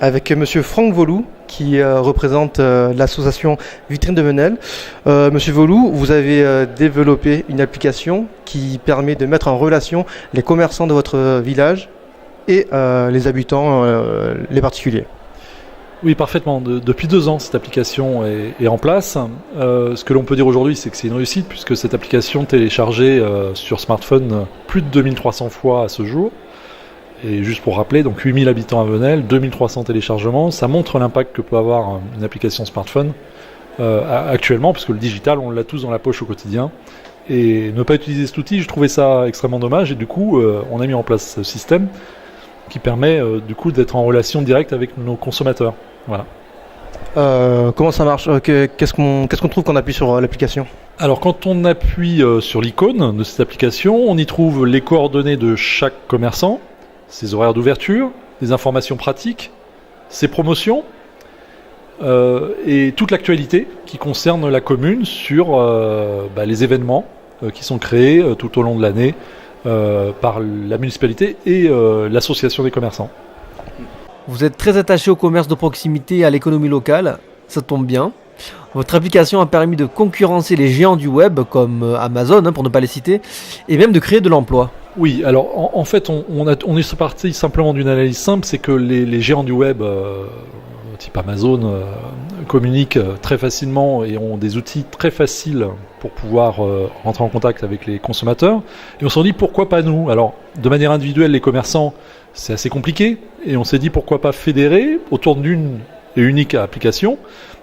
avec Monsieur Franck Volou, qui représente l'association Vitrine de Venelle. Monsieur Volou, vous avez développé une application qui permet de mettre en relation les commerçants de votre village et les habitants, les particuliers. Oui, parfaitement. Depuis 2 ans, cette application est en place. Ce que l'on peut dire aujourd'hui, c'est que c'est une réussite, puisque cette application téléchargée sur smartphone plus de 2300 fois à ce jour. Et juste pour rappeler, donc 8000 habitants à Venelle, 2300 téléchargements, ça montre l'impact que peut avoir une application smartphone actuellement, parce que le digital, on l'a tous dans la poche au quotidien. Et ne pas utiliser cet outil, je trouvais ça extrêmement dommage, et du coup, on a mis en place ce système qui permet du coup d'être en relation directe avec nos consommateurs. Voilà. Comment ça marche? Qu'est-ce qu'on trouve quand on appuie sur l'application? Alors quand on appuie sur l'icône de cette application, on y trouve les coordonnées de chaque commerçant, ses horaires d'ouverture, des informations pratiques, ses promotions et toute l'actualité qui concerne la commune sur les événements qui sont créés tout au long de l'année par la municipalité et l'association des commerçants. Vous êtes très attaché au commerce de proximité et à l'économie locale, ça tombe bien. Votre application a permis de concurrencer les géants du web comme Amazon, pour ne pas les citer, et même de créer de l'emploi. Oui, alors en fait on est parti simplement d'une analyse simple, c'est que les géants du web type Amazon communiquent très facilement et ont des outils très faciles pour pouvoir rentrer en contact avec les consommateurs. Et on s'est dit pourquoi pas nous? Alors de manière individuelle, les commerçants, c'est assez compliqué, et on s'est dit pourquoi pas fédérer autour d'une et unique application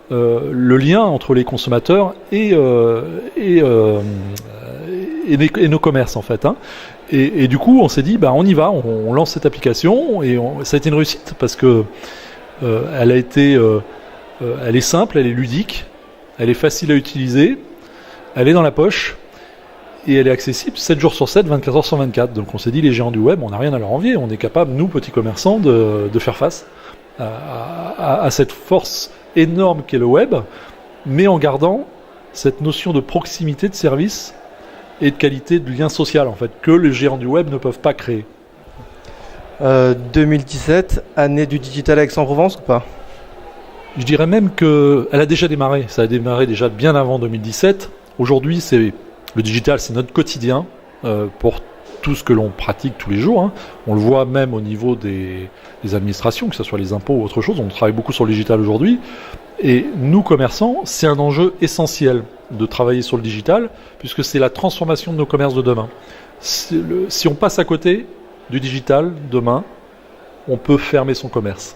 le lien entre les consommateurs et nos commerces en fait. Et du coup, on s'est dit, on y va, on lance cette application, et ça a été une réussite parce que elle est simple, elle est ludique, elle est facile à utiliser, elle est dans la poche, et elle est accessible 7 jours sur 7, 24 heures sur 24. Donc on s'est dit, les géants du web, on n'a rien à leur envier, on est capable, nous, petits commerçants, de faire face à cette force énorme qu'est le web, mais en gardant cette notion de proximité, de service et de qualité de lien social, en fait, que les géants du web ne peuvent pas créer. 2017, année du digital à Aix-en-Provence ou pas? Je dirais même qu'elle a déjà démarré. Ça a démarré déjà bien avant 2017. Aujourd'hui, le digital, c'est notre quotidien pour tout ce que l'on pratique tous les jours. On le voit même au niveau des administrations, que ce soit les impôts ou autre chose. On travaille beaucoup sur le digital aujourd'hui. Et nous, commerçants, c'est un enjeu essentiel de travailler sur le digital, puisque c'est la transformation de nos commerces de demain. Si on passe à côté du digital, demain, on peut fermer son commerce.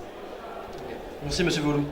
Merci Monsieur Volou.